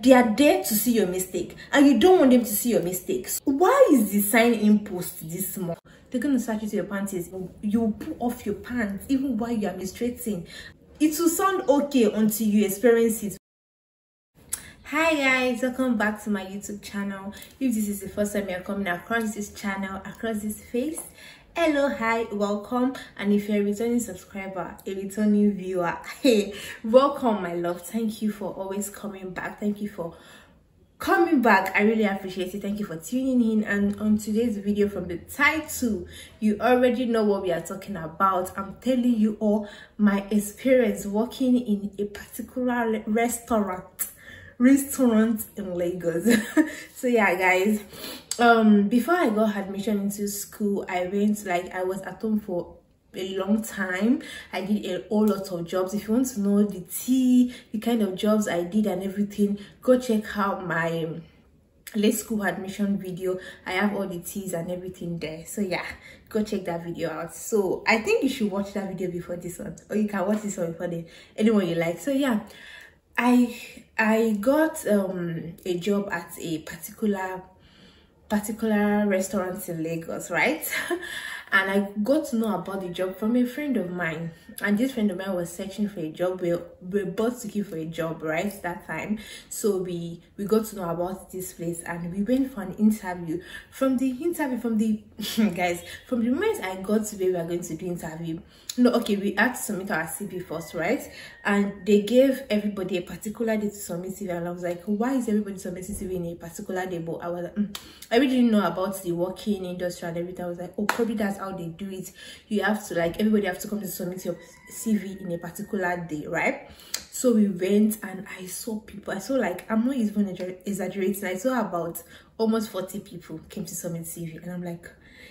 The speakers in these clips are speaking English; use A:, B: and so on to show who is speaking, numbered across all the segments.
A: Like, they are there to see your mistake and you don't want them to see your mistakes. Why is the sign-in post this small? They're gonna search you to your panties. You pull off your pants even while you are menstruating. It will sound okay until you experience it. Hi guys, welcome back to my YouTube channel. If this is the first time you're coming across this channel, across this face, hello, hi, welcome. And if you're a returning subscriber, a returning viewer, hey, welcome my love. Thank you for always coming back. Thank you for coming back. I really appreciate it. Thank you for tuning in. And on today's video, from the title, you already know what we are talking about. I'm telling you all my experience working in a particular restaurant in Lagos. So yeah guys, before I got admission into school, I was at home for a long time. I did a whole lot of jobs. If you want to know the kind of jobs I did and everything, go check out my late school admission video. I have all the T's and everything there. So yeah, go check that video out. So I think you should watch that video before this one, or you can watch this one before anyone you like. So yeah, I got a job at a particular restaurant in Lagos, right? And I got to know about the job from a friend of mine, and this friend of mine was searching for a job. We're both looking for a job right that time, so we got to know about this place and we went for an interview. From the guys, from the moment I got to where we were going to do interview, no, okay, we had to submit our CV first, right? And they gave everybody a particular day to submit CV, and I was like, why is everybody submitting CV in a particular day? But I was like, I really didn't know about the working industry and everything. I was like, oh, probably that's how they do it. You have to, like, everybody have to come to submit your CV in a particular day, right? So we went and I saw people. I saw, like, I'm not even exaggerating, I saw about almost 40 people came to submit CV, and I'm like,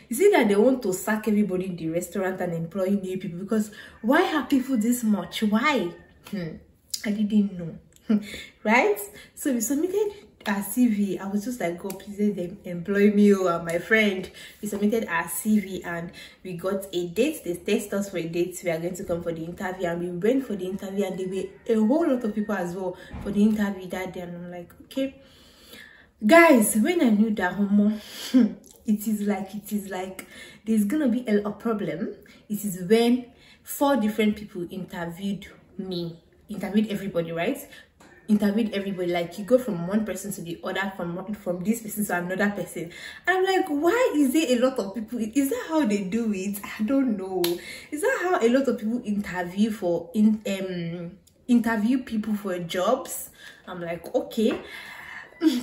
A: is it that they want to sack everybody in the restaurant and employ new people? Because why have people this much? Why? I didn't know. Right? So we submitted our CV. I was just like, God, please let them employ me or my friend. We submitted our CV and we got a date. They tested us for a date. We are going to come for the interview, and we went for the interview, and there were a whole lot of people as well for the interview that day. And I'm like, okay. Guys, when I knew that it is like there's gonna be a problem. It is when 4 different people interviewed everybody, right? Interviewed everybody. Like, you go from one person to the other, from this person to another person. And I'm like, why is there a lot of people? Is that how they do it? I don't know. Is that how a lot of people interview people for jobs? I'm like, okay.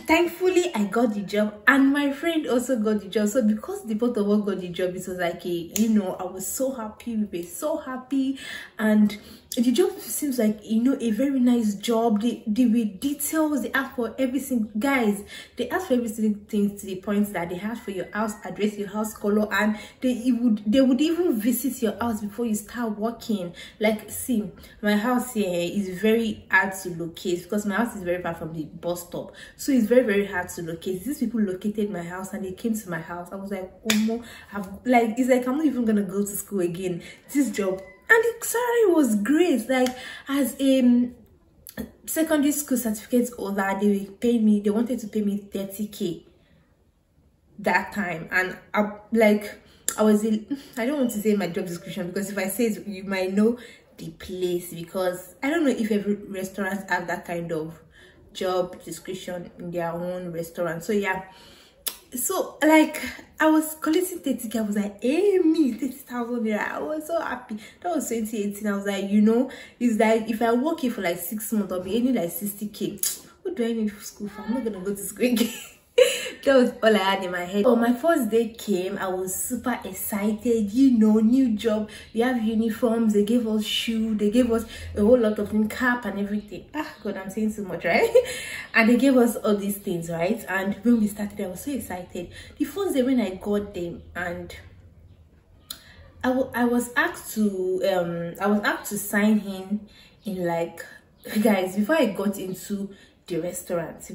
A: Thankfully I got the job, and my friend also got the job. So because the both of us got the job, it was like I was so happy. We were so happy, and the job seems like a very nice job. They with details. They ask for everything, guys. They ask for everything to the point that they ask for your house address, your house color, and they would even visit your house before you start working. Like, see, my house here is very hard to locate because my house is very far from the bus stop. So it's very, very hard to locate. These people located my house and they came to my house. I was like, oh no, it's like I'm not even gonna go to school again. This job, and the salary was great. Like, as a secondary school certificate holder, they wanted to pay me 30K that time. And I don't want to say my job description, because if I say it, you might know the place, because I don't know if every restaurant have that kind of job description in their own restaurant. So yeah, so like I was collecting 30K. I was like, hey, me 30,000 naira. I was so happy. That was 2018. I was like, it's like if I work here for like 6 months, I'll be earning like 60K. What do I need for school for? I'm not gonna go to school again. That was all I had in my head. Oh, my first day came. I was super excited. New job. We have uniforms. They gave us shoes. They gave us a whole lot of new cap and everything. God, I'm saying so much, right? And they gave us all these things, right? And when we started, I was so excited. The first day when I got them, and I was asked to sign in like, guys, before I got into the restaurant,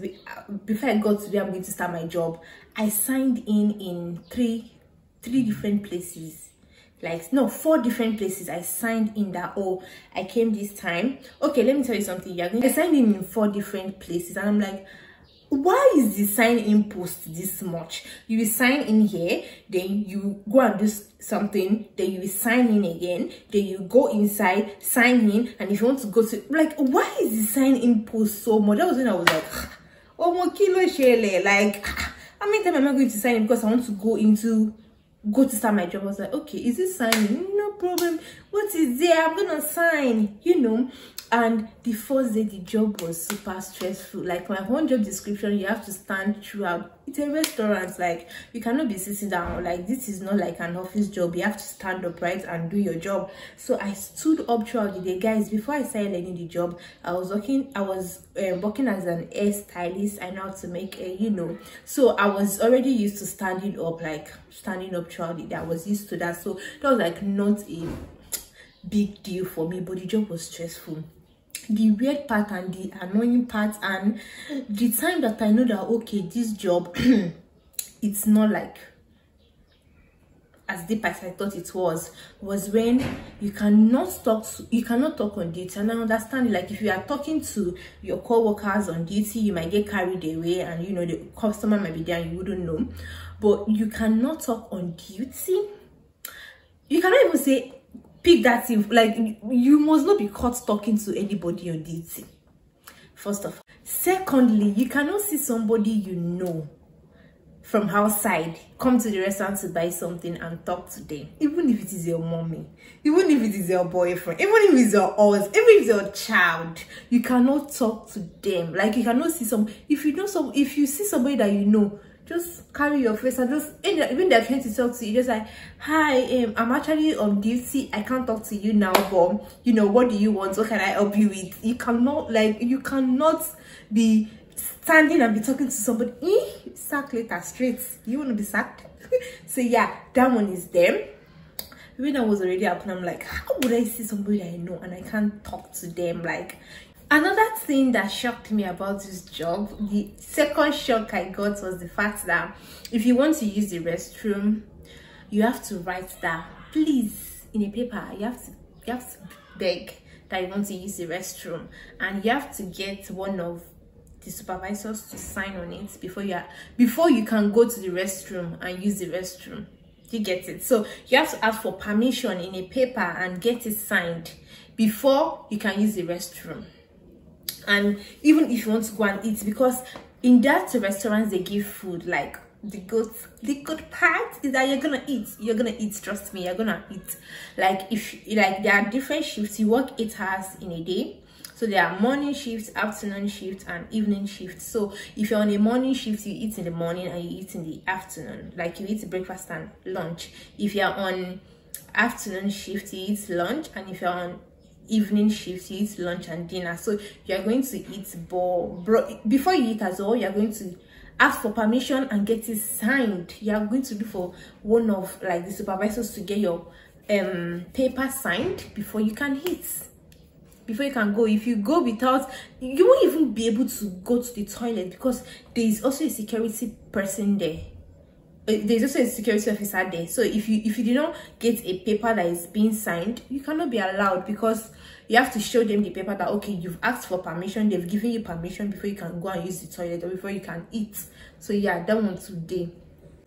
A: before I got to where I'm going to start my job, I signed in 3 different places. like, no, 4 different places I signed in that, oh, I came this time. Okay, let me tell you something. I signed in 4 different places, and I'm like, why is the sign in post this much? You will sign in here, then you go and do something, then you will sign in again, then you go inside, sign in, and if you want to go to, like, why is the sign in post so much? That was when I was like, oh, mo kilo shele, like, how many times am I going to sign in because I want to go to start my job? I was like, okay, is this signing? No problem. What is there? I'm gonna sign, you know. And the first day, the job was super stressful. Like, my one job description, you have to stand throughout. It's a restaurant, like, you cannot be sitting down. Like, this is not like an office job. You have to stand upright and do your job. So I stood up throughout the day. Guys, before I started learning the job, I was working as an hair stylist. I know how to make a, you know, so I was already used to standing up throughout the day. I was used to that, so that was like not a big deal for me. But the job was stressful. The weird part and the annoying part, and the time that I know that, okay, this job it's not like as deep as I thought it was when you cannot talk on duty. And I understand, like, if you are talking to your co-workers on duty, you might get carried away, and you know the customer might be there and you wouldn't know. But you cannot talk on duty. You cannot even say, pick that thing. Like, you must not be caught talking to anybody on duty, first of all. Secondly, you cannot see somebody you know from outside come to the restaurant to buy something and talk to them, even if it is your mommy, even if it is your boyfriend, even if it's your husband, even if it's your child. You cannot talk to them. Like, you cannot see if you see somebody that you know, just carry your face and just, even they're trying to talk to you, just like, hi, I'm actually on duty, I can't talk to you now, but you know, what do you want? What can I help you with? You cannot be standing and be talking to somebody. Sack later, straight. You want to be sacked? So yeah, that one is them. When I was already up, and I'm like, how would I see somebody I know and I can't talk to them? Like, another thing that shocked me about this job, the second shock I got, was the fact that if you want to use the restroom, you have to write that, please, in a paper. You have to beg that you want to use the restroom, and you have to get one of the supervisors to sign on it before you can go to the restroom and use the restroom. You get it? So you have to ask for permission in a paper and get it signed before you can use the restroom. And even if you want to go and eat, because in that restaurants they give food, like, the good part is that you're gonna eat, trust me, you're gonna eat. Like, there are different shifts. You work 8 hours in a day. So there are morning shifts, afternoon shifts, and evening shifts. So if you're on a morning shift, you eat in the morning and you eat in the afternoon. Like, you eat breakfast and lunch. If you're on afternoon shift, you eat lunch, and if you're on evening shift, you eat lunch and dinner. So you're going to eat, before you eat as well, you're going to ask for permission and get it signed. You are going to do for one of, like, the supervisors to get your paper signed before you can eat, before you can go. If you go without, you won't even be able to go to the toilet, because there is also a security person there. There's also a security officer there. So if you do not get a paper that is being signed, you cannot be allowed, because you have to show them the paper that, okay, you've asked for permission, they've given you permission before you can go and use the toilet or before you can eat. So yeah, that one today.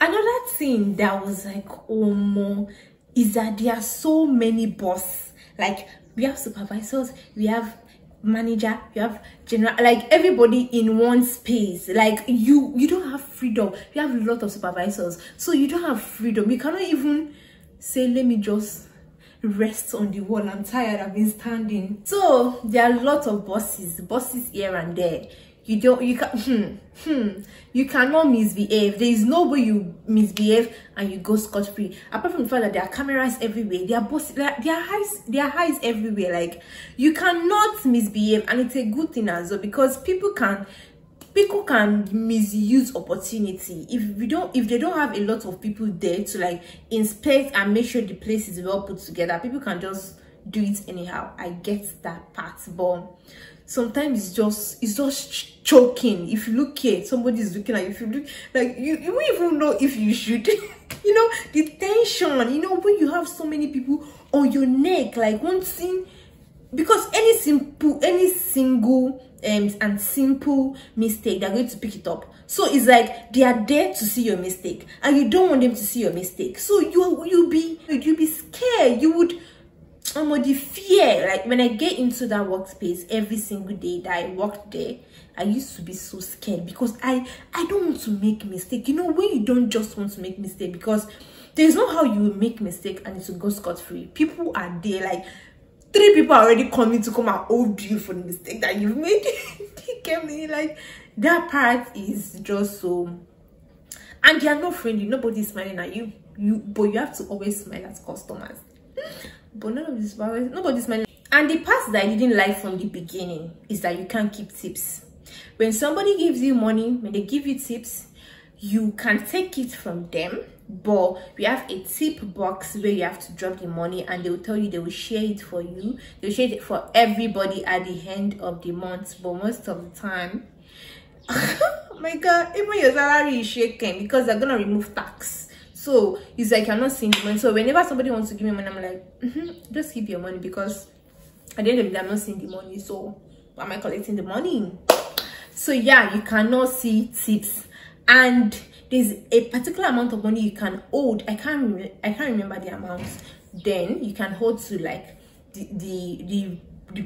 A: Another thing that was like, oh no, is that there are so many bosses. Like, we have supervisors, we have manager, you have general, like, everybody in one space. Like, you don't have freedom. You have a lot of supervisors, so you don't have freedom. You cannot even say, let me just rest on the wall, I'm tired, I've been standing. So there are a lot of bosses here and there. You cannot misbehave. There is no way you misbehave and you go scot-free, apart from the fact that there are cameras everywhere. There are eyes everywhere. Like, you cannot misbehave, and it's a good thing as well, because people can misuse opportunity. If they don't have a lot of people there to, like, inspect and make sure the place is well put together, people can just do it anyhow. I get that part. But sometimes it's just choking. If you look here, somebody is looking at you. If you look, like, you won't even know if you should. You know, the tension, you know, when you have so many people on your neck, like one thing, because any single and simple mistake, they're going to pick it up. So it's like they are there to see your mistake, and you don't want them to see your mistake. So you'll be scared. You would the fear. Like when I get into that workspace every single day that I worked there, I used to be so scared because I don't want to make mistake. You know, when you don't just want to make mistake, because there's no how you will make mistake and it will go scot-free. People are there, like 3 people are already coming to come and hold you for the mistake that you've made. They get me? Like, that part is just so, and they are not friendly. Nobody's smiling at you. But you have to always smile at customers. But none of this, nobody's smiling. And the part that I didn't like from the beginning is that you can't keep tips. When somebody gives you money, when they give you tips, you can take it from them, but we have a tip box where you have to drop the money, and they will tell you they will share it for you. They'll share it for everybody at the end of the month. But most of the time, oh my god, even your salary is shaken because they're gonna remove tax. So it's like you're not seeing the money. So whenever somebody wants to give me money, I'm like, just keep your money, because at the end of the day, I'm not seeing the money. So why am I collecting the money? So yeah, you cannot see tips, and there's a particular amount of money you can hold. I can't remember the amount. Then you can hold to like the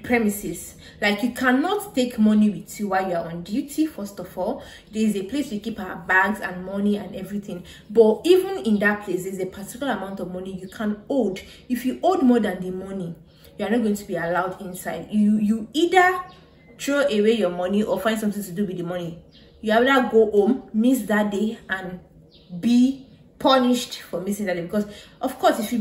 A: premises. Like, you cannot take money with you while you're on duty. First of all, there's a place we keep our bags and money and everything, but even in that place, there's a particular amount of money you can hold. If you hold more than the money, you are not going to be allowed inside. You either throw away your money or find something to do with the money. You either go home, miss that day, and be punished for missing that day. Because of course, if you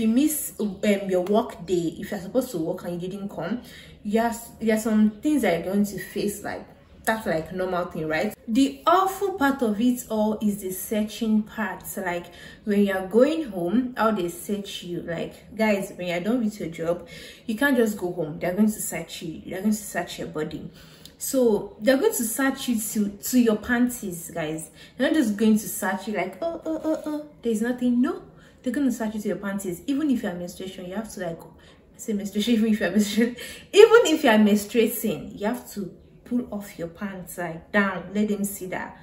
A: miss your work day, if you're supposed to work and you didn't come, yes, there are some things that you're going to face. Like, that's like normal thing, right? The awful part of it all is the searching part. So like, when you're going home, how they search you. Like, guys, when you're done with your job, you can't just go home. They're going to search you. They're going to search your body. So they're going to search you to your panties, guys. They're not just going to search you like, oh, there's nothing. No, they're going to search you to your panties. Even if you're menstruation, you have to like say menstruation. Even if you're menstruation, even if you're menstruating, you have to pull off your pants like down. Let them see that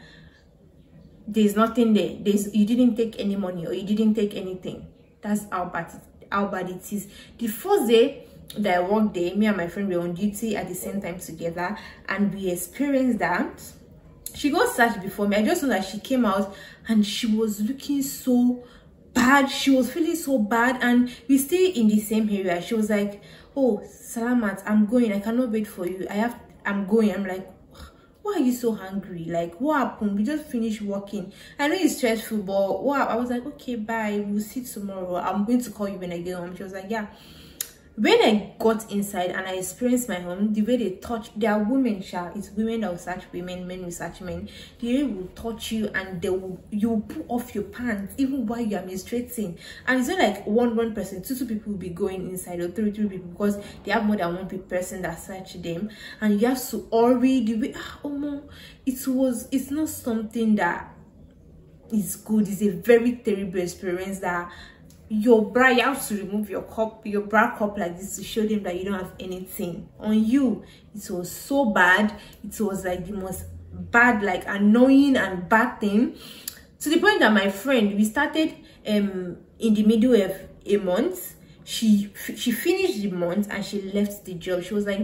A: there's nothing there. You didn't take any money, or you didn't take anything. That's how bad it is. The first day that I worked there, me and my friend were on duty at the same time together, and we experienced that. She got searched before me. I just know that she came out and she was looking so bad. She was feeling so bad, and we stay in the same area. She was like, oh, Salamat, I'm going. I cannot wait for you. I'm going. I'm like, why are you so hungry? Like, what happened? We just finished working. I know it's stressful, but what? I was like, okay, bye. We'll see tomorrow. I'm going to call you when I get home. She was like, yeah. When I got inside and I experienced my home, the way they touch, they are women, it's women that will search women, men will search men. The way will touch you, and you will pull off your pants even while you are menstruating. And it's not like one person, two people will be going inside, or three people, because they have more than one person that search them, and you have to hurry. The way, it's not something that is good. It's a very terrible experience that your bra, you have to remove your bra cup like this to show them that you don't have anything on you. It was so bad. It was like the most bad, like annoying and bad thing, to the point that my friend, we started in the middle of a month. She finished the month and she left the job. She was like,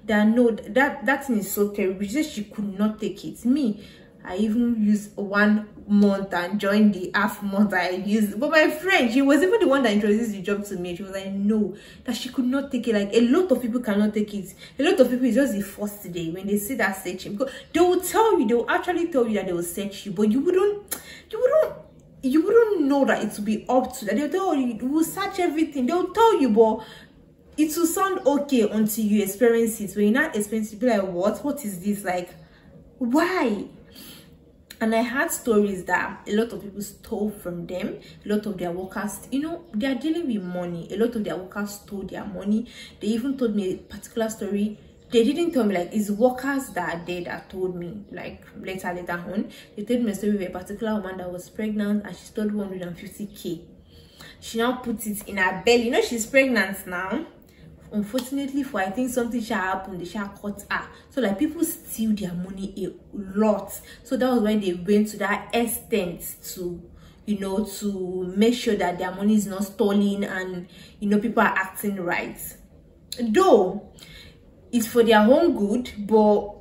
A: that thing is so terrible. She said she could not take it. Me, I even used 1 month and joined the half month I used. But my friend, she was even the one that introduced the job to me. She was like, no, that she could not take it. Like, a lot of people cannot take it. A lot of people, it's just the first day when they see that searching. Because they will tell you, they will actually tell you that they will search you, but you wouldn't know that it will be up to that. They'll tell you, we will search everything. They'll tell you, but it will sound okay until you experience it. When you're not experiencing it, you'll be like, what is this? Like, why? And I had stories that a lot of people stole from them. A lot of their workers, you know, they are dealing with money. A lot of their workers stole their money. They even told me a particular story. they didn't tell me, like, it's workers that are there that told me, like, later on. They told me a story of a particular woman that was pregnant and she stole 150K. She now put it in her belly. You know, she's pregnant now. Unfortunately, for I think something shall happen, they shall cut her. So like, people steal their money a lot. So that was why they went to that extent to, you know, to make sure that their money is not stolen and, you know, people are acting right. Though it's for their own good, but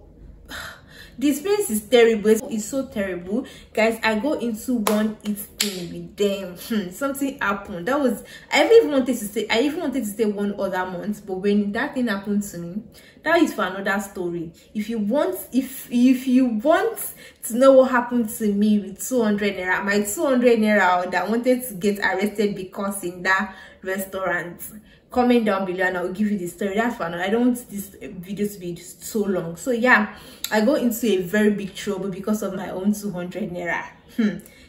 A: the experience is terrible. It's so terrible, guys. I go into one thing with them. Something happened. That was, I even wanted to stay one other month, but when that thing happened to me, that is for another story. If you want to know what happened to me with 200 naira, my 200 naira that wanted to get arrested because in that restaurant, comment down below and I'll give you the story. That's fun. I don't want this video to be so long. So yeah, I go into a very big trouble because of my own 200 naira.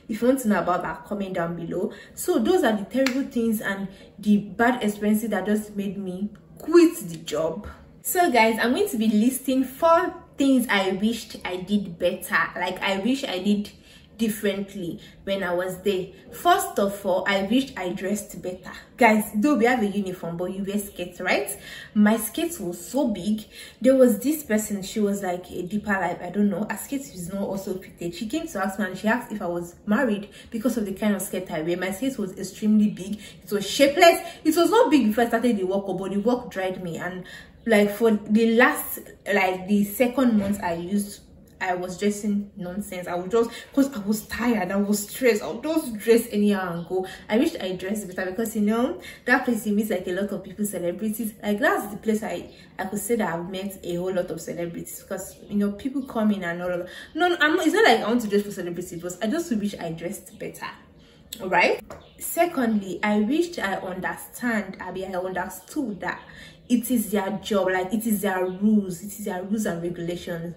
A: If you want to know about that, comment down below. So those are the terrible things and the bad experiences that just made me quit the job. So guys, I'm going to be listing 4 things I wished I did better. Like, I wish I did differently when I was there. First of all, I wished I dressed better. Guys, though we have a uniform, but you wear skirts, right? My skirt was so big. There was this person, she was like a deeper life, I don't know, her skirt is not also fitted. She came to ask me and she asked if I was married because of the kind of skirt I wear. My skirt was extremely big. It was shapeless. It was not big before I started the work, but the work dried me. And like, for the last, like the second month I was dressing nonsense. I would just, because I was tired, I was stressed, I would just dress anyhow and go. I wish I dressed better because, you know, that place, you meet like a lot of people, celebrities. Like, that's the place I could say that I've met a whole lot of celebrities, because, you know, people come in and all of that. No, it's not like I want to dress for celebrities, but I just wish I dressed better. All right. Secondly, I wished I understood that it is their job, like it is their rules and regulations.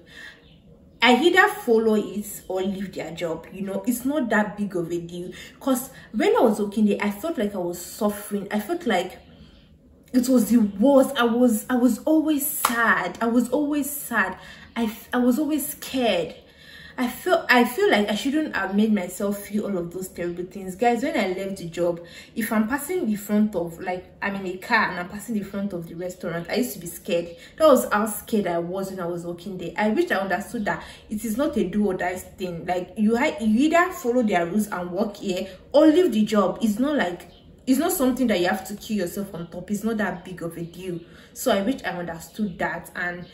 A: I either follow it or leave their job. You know, it's not that big of a deal. Because when I was working there, I felt like I was suffering. I felt like it was the worst. I was always sad. I was always scared. I feel like I shouldn't have made myself feel all of those terrible things. Guys, when I left the job, if I'm passing the front of, like, I'm in a car and I'm passing the front of the restaurant, I used to be scared. That was how scared I was when I was working there. I wish I understood that it is not a do or die thing. Like, you either follow their rules and work here or leave the job. It's not like, it's not something that you have to kill yourself on top. It's not that big of a deal. So I wish I understood that and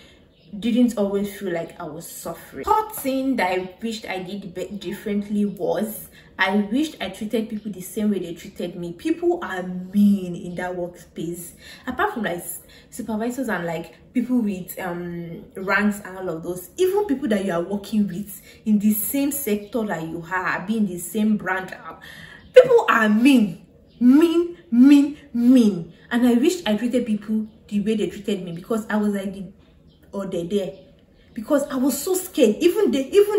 A: didn't always feel like I was suffering. Third thing that I wished I did differently was, I wished I treated people the same way they treated me. People are mean in that workspace. Apart from like supervisors and like people with ranks and all of those, even people that you are working with in the same sector that you are, be in the same brand, people are mean. And I wished I treated people the way they treated me, because I was like they're there, because I was so scared. Even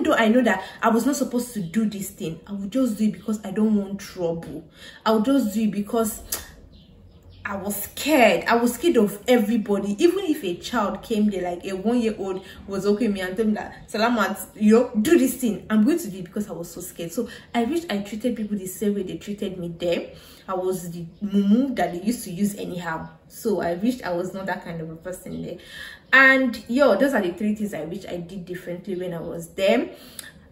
A: though I know that I was not supposed to do this thing, I would just do it because I don't want trouble. I would just do it because I was scared. I was scared of everybody. Even if a child came there, like a 1-year-old was okay with me and told me that, Salamat, you know, do this thing, I'm going to do it because I was so scared. So I wish I treated people the same way they treated me there. I was the mumu that they used to use anyhow. So I wished I was not that kind of a person there. And those are the 3 things I wish I did differently when I was there.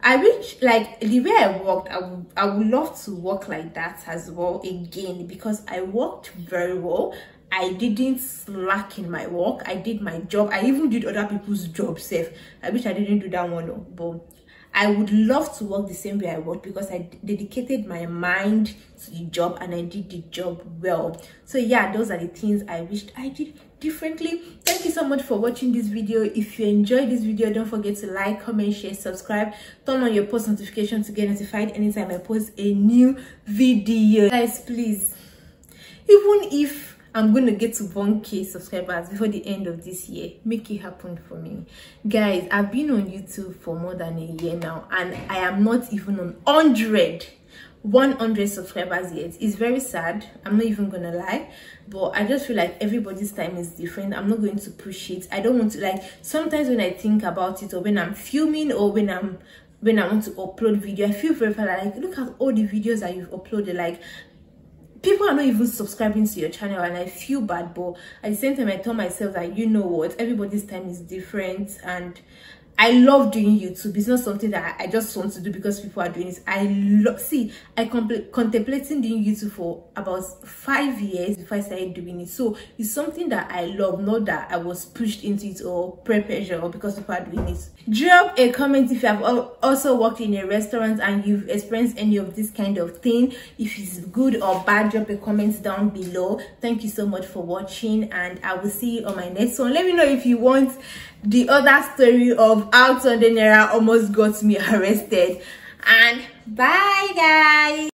A: I wish, like, the way I worked, I would love to work like that as well again, because I worked very well. I didn't slack in my work. I did my job. I even did other people's jobs safe. I wish I didn't do that one, but I would love to work the same way I worked, because I dedicated my mind to the job and I did the job well. So yeah, those are the things I wished I did differently. Thank you so much for watching this video. If you enjoyed this video, don't forget to like, comment, share, subscribe, turn on your post notifications to get notified anytime I post a new video. Guys, please, even if I'm gonna get to 1K subscribers before the end of this year, make it happen for me. Guys, I've been on YouTube for more than a year now and I am not even on 100. 100 subscribers yet. It's very sad, I'm not even gonna lie, but I just feel like everybody's time is different. I'm not going to push it. I don't want to, like, sometimes when I think about it, or when I'm filming, or when I want to upload video, I feel very like, look at all the videos that you've uploaded, like people are not even subscribing to your channel, and I feel bad. But at the same time, I tell myself that, you know what, everybody's time is different, and I love doing YouTube. It's not something that I just want to do because people are doing it. I contemplating doing YouTube for about 5 years before I started doing it. So it's something that I love, not that I was pushed into it or peer pressure or because people are doing it. Drop a comment if you have also worked in a restaurant and you've experienced any of this kind of thing. If it's good or bad, drop a comment down below. Thank you so much for watching, and I will see you on my next one. Let me know if you want the other story of how Tunde Naira almost got me arrested. And bye guys.